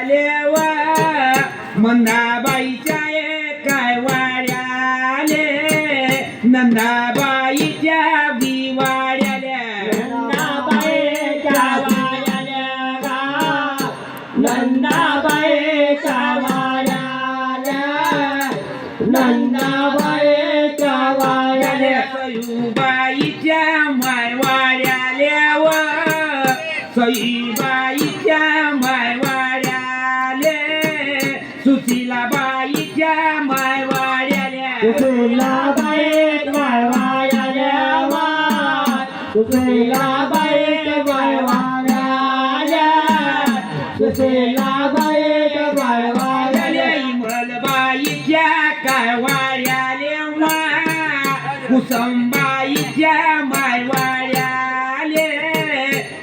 वाड्यालेवा मंदाबाईच्या काय वाड्याले नंदाबाईच्या वाड्याल्या नंदाबाईच्या वाड्याल्या गा नंदाबाईच्या वाड्याल्या नंदाबाईच्या वाड्याल्या सईबाईच्या माय वाड्याल्याव सईबाईच्या माय वाड्याले सुशीलाबाईच्या माय वाड्याल्या सुशीलाबाई काय वाड्याल्या सुशीलाबाई काय वाड्याल्या सुशीलाबाई काय वाड्याल्या इमलबाईच्या काय वाड्याल्या कुसुमबाईच्या माय वाड्याले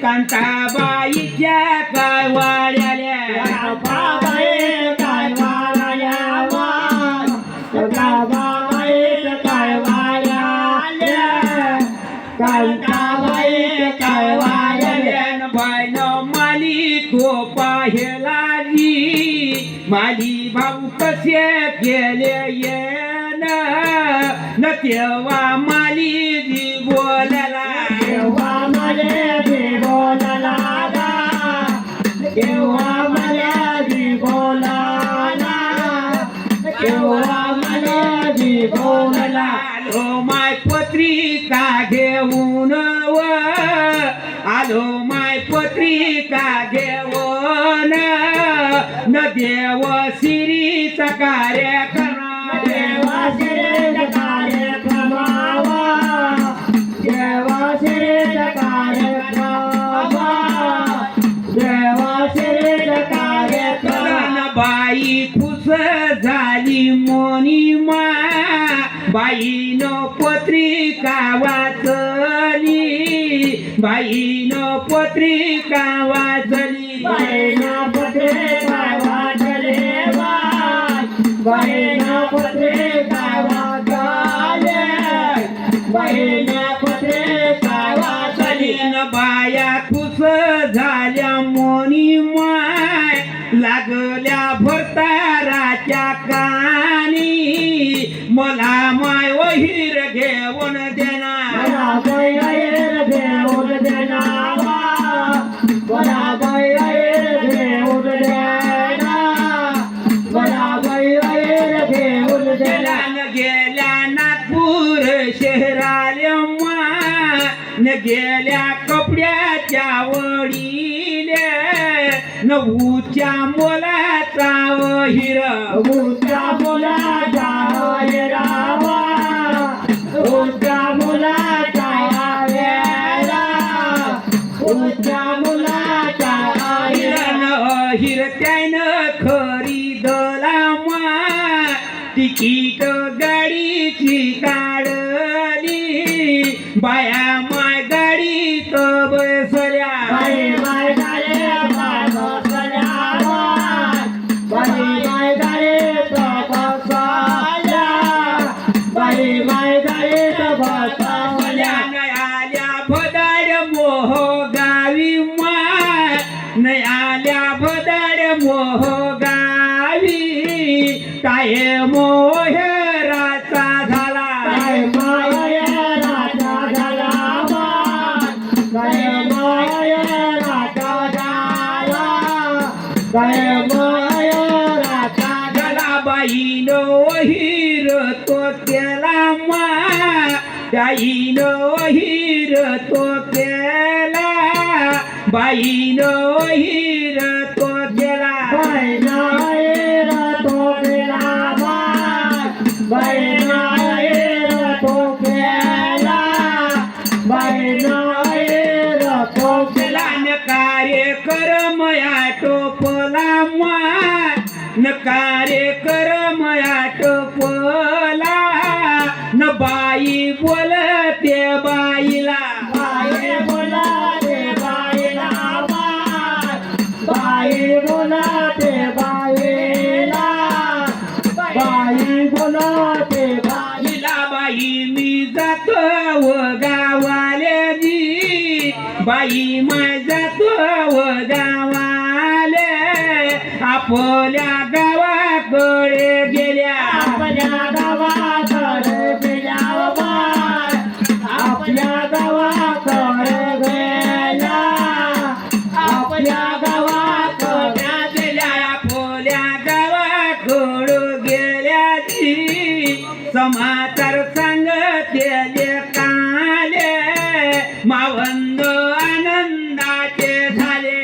कांताबाईच्या काय वाड्याल्या बाबाई काय वाड्याल्या बाबाई काय वाड्याल्या कांताबाई काय वाड्याल्या बायन माली तो पाहेलाजी माली भाऊ कसे केले येन न तेव्हा माली जी बोलला केव्हा मला जी बोलला केव्हा मला जी बोलला केव्हा मला जी बोलला आलो माय पत्रिका घेऊन व आलो माय पत्रिका घेऊन न देव श्रीचा कार्यक्रम देवाश्रीचा कार्यक्रमावा देवाश्रीचा कार्यक्रम देवाश्रीचा कार्यक्रम बाई खुश झाली मोनी मा बाईनं पत्रिका वाचली बाईनं पत्रिका वाचली बाईना पत्रिका वाचले बाईना पत्रिका वाचले बाईना पत्रिका वाचली न बाया खुश झाल्या मोनी माय लागल्या भरताराच्या कानी मला माय वहीर घेऊन देणार मला गैर घेऊन देणारा मला गैर घेऊन देणारा मला गैर घेऊन देणारा न गेल्या नागपूर शहराल्या न गेल्या कपड्याच्या वडीले न उच्या मोलाचा हिर उच्या मुलाचा रावा उच्या मुलाचा वेळा उच्या मुलाचा हिर त्यानं खरीदला तिकीट गाडीची काढली बाया माय गाडीत बसल्या बाई माय गाडे बसल्या बाई माय गाडे बसल्या बाई माय गाडे बसल्या नयाल्या भदाड मोह गावी माय नयाल्या भदाड मोह गावी काय मोहराचा झाला काय माय राजा झाला काय माय राजा झाला काय माय राजा झाला बाईनो हिर तो केला मा ताईनो हिर तो केला बाईनो हिर तो केला बाई नायर तो गेला बाई नायर तो गेला बाई नायर तो गेला न कार्यक्रम या टोपला मा न कार्यक्रम या टोपला न बाई बोलते बाईला बाई बोलाते बाईला बाई बोलाते बाईला बाई बोलाते बाईला बाई मी जातो व गावाले जी बाई माय जातो व गावाले आपल्या गावाकडे गेल्या आपल्या गावाकडे गेल्या बाय आपल्या गावाकडे गेल्या आपल्या गावाकडे गेल्या आपल्या गावाकडं गेल्या ती समाचार सांगतेले काले मावंद आनंदाचे झाले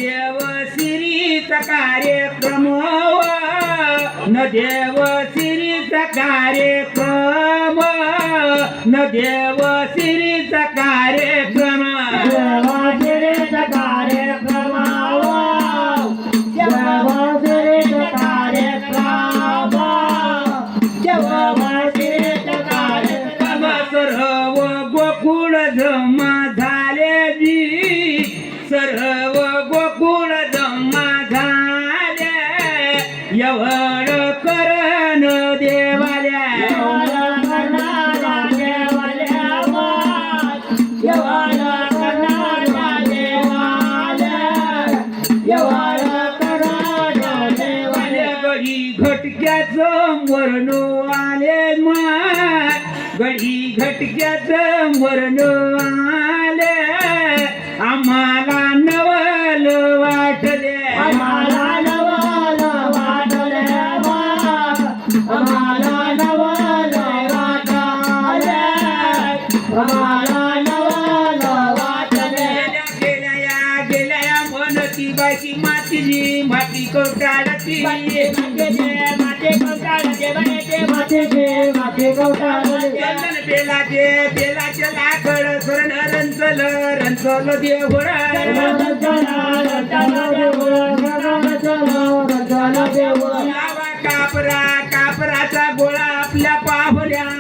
देव श्रीचा कार्यक्रम न देव श्रीचा कार्यक्रम न देव श्रीचा कार्यक्रम सर्व गोकुळ जमा झाले जी सर्व गोकुळ जमा झाले यवण करण देवाल्या गडी घटक्याचं वर्ण आले माय गडी घटक्याचं वर्ण आले आम्हाला नवल वाटले आम्हाला नवल वाटले आम्हाला नवल वाटले आम्हाला नवल वाटले गेल्या म्हणती बायची मातीची माती कोटाळती चंदन बेलाचे बेलाचे लाकड स्वर्ण रंचल देवळ लावा कापरा कापराचा गोळा आपल्या पाहुण्या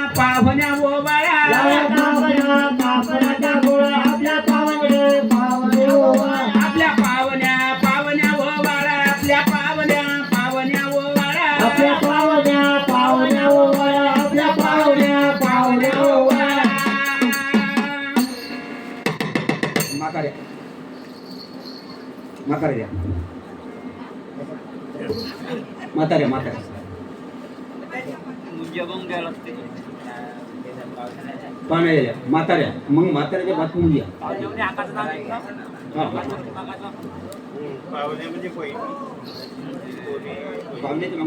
ओवाळा आपल्या पाहुण्या ओवाळा आपल्या पाहुण्या ओवाळा म्हाताऱ्या पाण्याच्या म्हाताऱ्या मग म्हाताऱ्याच्या भात मुंग्या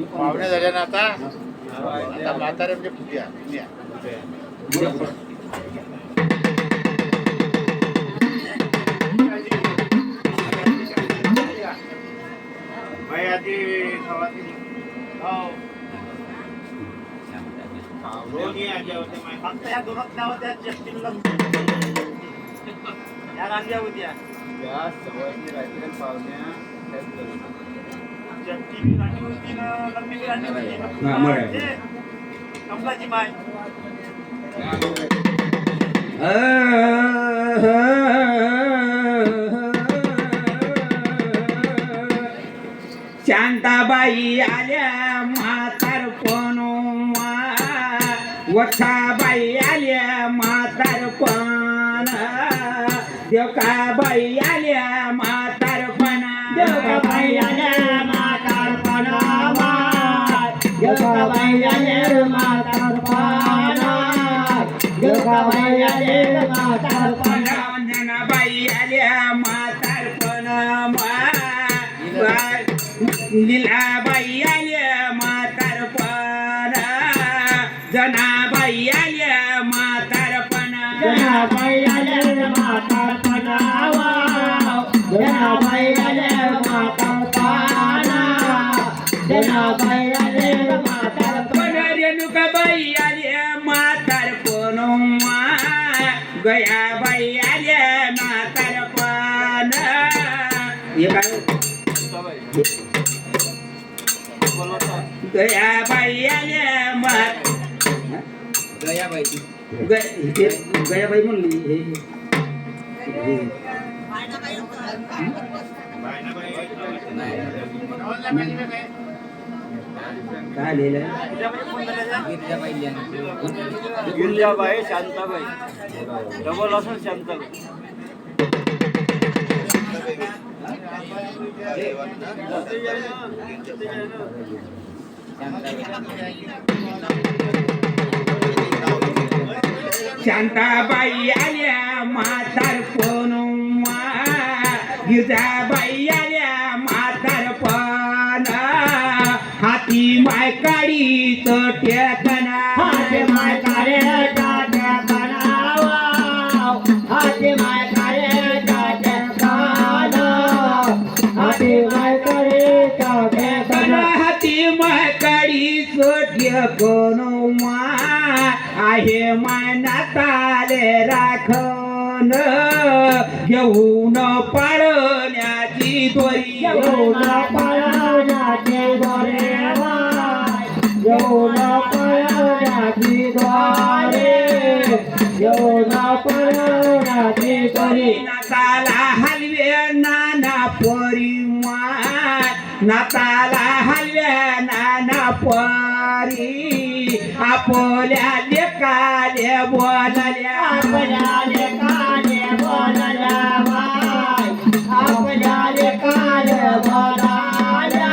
पाहुणे झाल्या ना आता म्हातारे म्हणजे फुग्या आधी फक्त या दोनच नावं त्या जस्टिनला या रांग्या होत्या या सवयी राहतील पाहुण्या जस्टिन रांगी होती ना लंबी रांगी होती कमलाची माय शांताबाई आल्या म्हातारपण वठाबाई आल्या म्हातारपण देवकाबाई आल्या म्हातारपण देवकाबाई आल्या म्हातारपण देवकाबाई आल्या म्हातारपण देवकाबाई आल्या म्हातारपण अंजनाबाई आल्या म्हातारपण लीलाबाई आल्या म्हातारपण जनाबाई आल्या म्हातारपण जनाबाई आल्या म्हातारपण जनाबाई आल्या म्हातारपण जनाबाई आल्या म्हातारपण रेणुकाबाई आल्या म्हातारपण गयाबाई आल्या म्हातारपण हे काय गयाबाई आल्या गयाबाई म्हणली काय लिहिलंय गिरिजाबाई शांताबाई डबल असं शांताबाई शांताबाई आल्या म्हातारपण गिरजाबाई आल्या म्हातारपण हाती माय काढी टेकना हाते माय काळे टाट्या बनावा हाते माय काळे टाट्या काना हाते माय काळे टाट्या बना हाती माय काढी टेकन आहे माय नाताले राखण घेऊन पाळण्याची दोरी येऊन पाळण्याचे दोरे येऊन पाळण्याची द्वारे येऊन पाळण्याची दोरे नाताला हलवे नाना परिमाण नाताला हलवे नाना परी आपल्या लेकाले बोलल्या आपल्या लेकाले बोलल्या बाई आपल्या लेकाले बोलल्या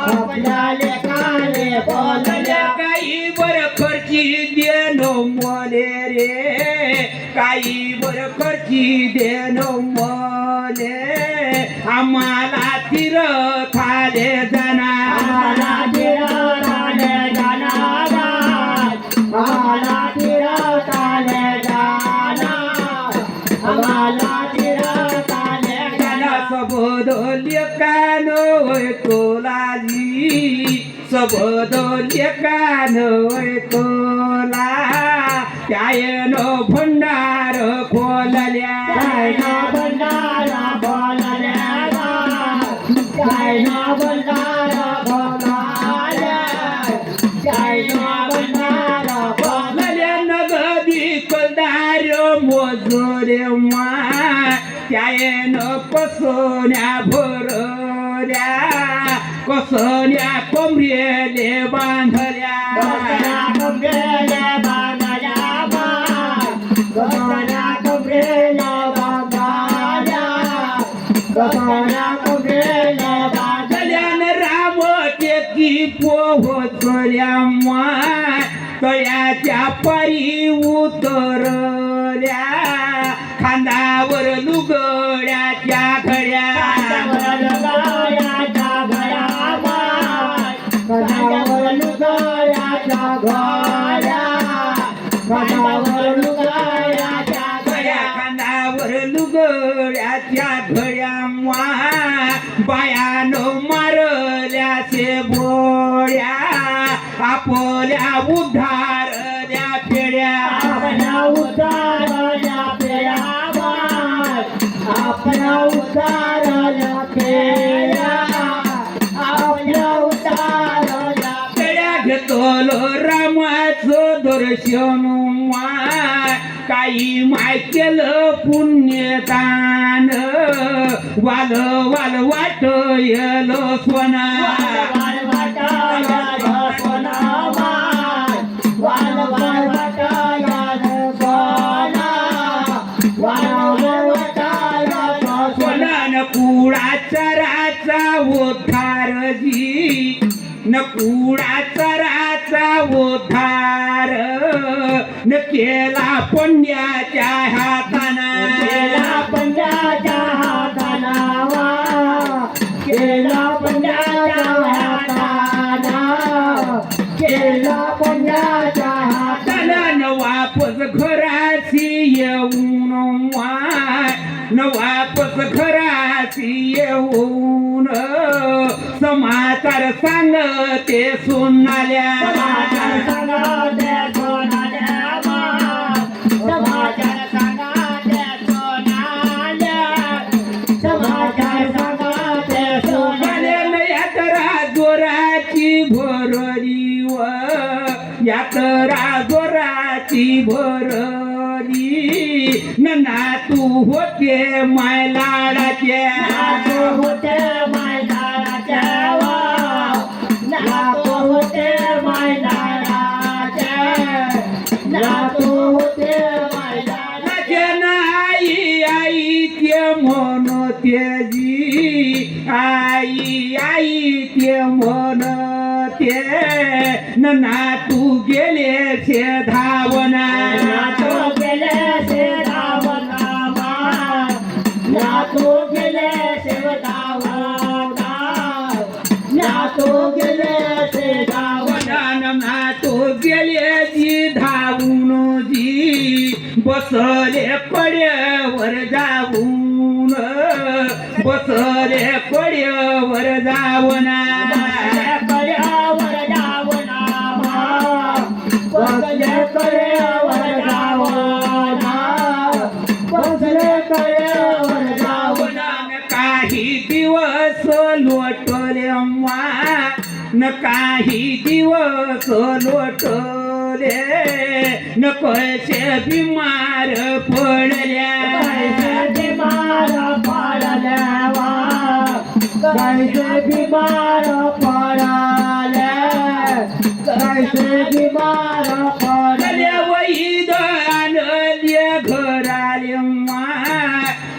आपल्या लेकाले बोलल्या काही बर खर्ची देनो मले रे काही बर खर्ची देनो मले आम्हाला तीर खाले आम्हाला तिरताले जाणार आम्हाला तिरताले जाणार आम्हाला तिरताले जाणार सबद लेकानो कोलाजी सबद लेकानो कोला त्यायनो भंडार खोलल्या जायना बंडारा बोलल्या जायना बंडारा बोलल्या जायना बंडारा बोलल्या नगदी कलदार मोजोरे माय त्यायनं कसोन्या भरल्या कसोन्या कोंबरेले बांधल्या कसना कमरेला बांधल्या कसना कमरेला बांधल्या कसना कमरेला बांधल्या कल्याण राम टेकी पोहोचल्या माय तयाच्या पायी उतरल्या खांदावर लुगड्याच्या घड्या खांदावर लुगड्याच्या घड्या बायानो मारल्या से बोळ्या आपल्या उद्धारल्या फेड्या आपल्या उतारल्या पेड्या आपल्या उतारल्या पेड्या आपल्या उतारल्या फेड्या घेतलो रामाचं दर्शन काही माय केलं पुण्यदान वाल वाल वाट येलो सोना वाल वाटाया सोना वाल वाल वाटाया सोना वाल वाटाया सोना न कुळाचा राचा उद्धार जी न कुळाचा राचा उद्धार न केला पुण्याच्या हाताना केला पंजाच्या हाताना केला पंजाच्या हाताना केला पंजाच्या हाताना न वापस घराशी येऊन न वापस घराशी येऊन समाचार सांगते सुनाल्या समाचार सांगते सोनाल्या समाचार सांगते सोनाल्या समाचार सांगते सोनाल्या यात्रा जोराची भरली व यात्रा जोराची भरली नना तू होते माय लाडाच्या होते मैदानाच्या नातो ना तू गेले शे धावना नातो गेले से धावना नातो गेले से धावना नातो गेले से धावना ना तो गेले जी धावून जी बसले पड्यावर जाऊन बसले पड्यावर जावना पर्यावर जावना बसले पर्यावर जावना बसले पर्यावर जावना काही दिवस लोटले न काही दिवस लोटले न कसे बिमार पडल्या बीमार पडल्या कैसे बीमार पडल्या कैसे बीमार पडल्या वैदानले घराले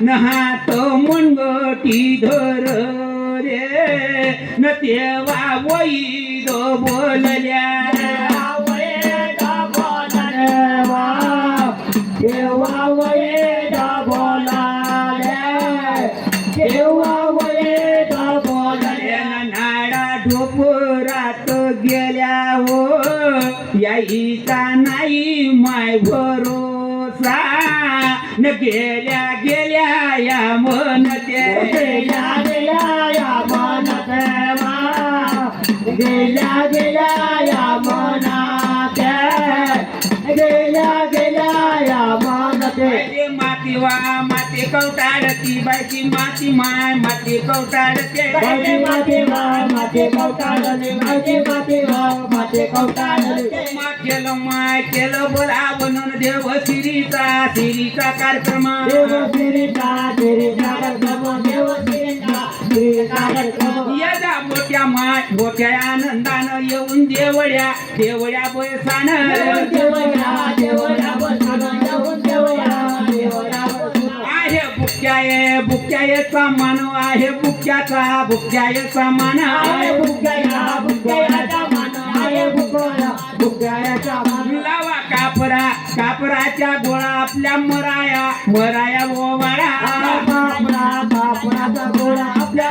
न हात मुनगटी धर रे न तेव्हा वैद बोलल्या देवा वेद बोलाले देवा वेद बोलाले नाडा ढोपरात गेल्या हो याईचा नाही माय भरोसा न गेल्या गेल्या या मनते गेल्या गेल्या या मनात गेल्या गेल्या या मनात गेल्या गेल्या या मनात माती वा माती कवटाळती बायची माती माय माती कवटाळते माती माती माती कवटाळले माती कवटाळले केलं माय केलं बोला बनून देव सिरीचा कार्यक्रम देव सिरीचा कार्यक्रम देव सिरीचा कार्यक्रम यदा मोठ्या माय मोठ्या आनंदानं येऊन देवळ्या बैसान देवया बसना येऊन देवया आहे बुक्याचा मान आहे बुक्याचा मान आहे बुक्याचा मान आहे बुक्याचा मान लावा कापराच्या गोळा आपल्या मराया ओवाळा कापराचा गोळा आपल्या